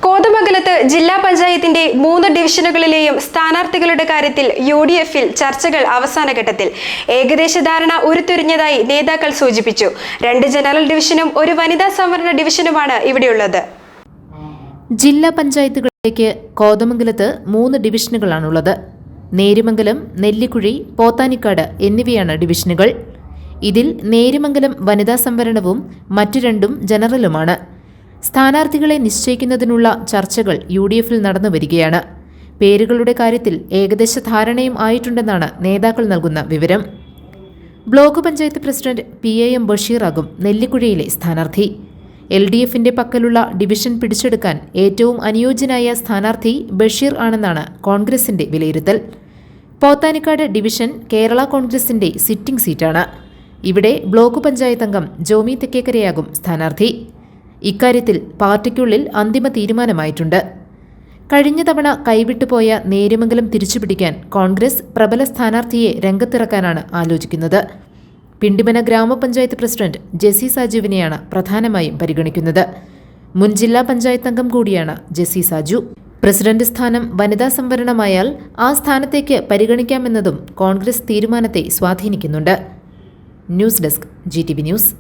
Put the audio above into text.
കോതമംഗലത്ത് ജില്ലാ പഞ്ചായത്തിന്റെ 3 ഡിവിഷനുകളിലെയും സ്ഥാനാർത്ഥികളുടെ കാര്യത്തിൽ UDF-ൽ ചർച്ചകൾ അവസാന ഘട്ടത്തിൽ. ഏകദേശ ധാരണ ഉരുത്തിരിഞ്ഞതായി നേതാക്കൾ സൂചിപ്പിച്ചു. 2 ജനറൽ ഡിവിഷനും 1 വനിതാ സംവരണ ഡിവിഷനുമാണ് ഇവിടെയുള്ളത്. ജില്ലാ പഞ്ചായത്തുകളിലേക്ക് കോതമംഗലത്ത് 3 ഡിവിഷനുകളാണുള്ളത്. നേര്യമംഗലം, നെല്ലിക്കുഴി, പോത്താനിക്കാട് എന്നിവയാണ് ഡിവിഷനുകൾ. ഇതിൽ നേര്യമംഗലം വനിതാ സംവരണവും മറ്റു 2ഉം ജനറലുമാണ്. സ്ഥാനാർത്ഥികളെ നിശ്ചയിക്കുന്നതിനുള്ള ചർച്ചകൾ UDF-ൽ നടന്നു വരികയാണ്. പേരുകളുടെ കാര്യത്തിൽ ഏകദേശ ധാരണയും ആയിട്ടുണ്ടെന്നാണ് നേതാക്കൾ നൽകുന്ന വിവരം. ബ്ലോക്ക് പഞ്ചായത്ത് പ്രസിഡന്റ് PAM ബഷീറാകും നെല്ലിക്കുഴിയിലെ സ്ഥാനാർത്ഥി. LDF-ന്റെ പക്കലുള്ള ഡിവിഷൻ പിടിച്ചെടുക്കാൻ ഏറ്റവും അനുയോജ്യനായ സ്ഥാനാർത്ഥി ബഷീർ ആണെന്നാണ് കോൺഗ്രസിന്റെ വിലയിരുത്തൽ. പോത്താനിക്കാട് ഡിവിഷൻ കേരള കോൺഗ്രസിന്റെ സിറ്റിംഗ് സീറ്റാണ്. ഇവിടെ ബ്ലോക്ക് പഞ്ചായത്ത് അംഗം ജോമി തെക്കേക്കരയാകും സ്ഥാനാർത്ഥി. ഇക്കാര്യത്തിൽ പാർട്ടിക്കുള്ളിൽ അന്തിമ തീരുമാനമായിട്ടുണ്ട്. കഴിഞ്ഞ തവണ കൈവിട്ടുപോയ നേര്യമംഗലം തിരിച്ചുപിടിക്കാൻ കോൺഗ്രസ് പ്രബല സ്ഥാനാർത്ഥിയെ രംഗത്തിറക്കാനാണ് ആലോചിക്കുന്നത്. പിണ്ടിമന ഗ്രാമപഞ്ചായത്ത് പ്രസിഡന്റ് ജെസി സാജുവിനെയാണ് പ്രധാനമായും പരിഗണിക്കുന്നത്. മുൻ ജില്ലാ പഞ്ചായത്ത് അംഗം കൂടിയാണ് ജെസി സാജു. പ്രസിഡന്റ് സ്ഥാനം വനിതാ സംവരണമായാൽ ആ സ്ഥാനത്തേക്ക് പരിഗണിക്കാമെന്നതും കോൺഗ്രസ് തീരുമാനത്തെ സ്വാധീനിക്കുന്നുണ്ട്. News desk GTV news.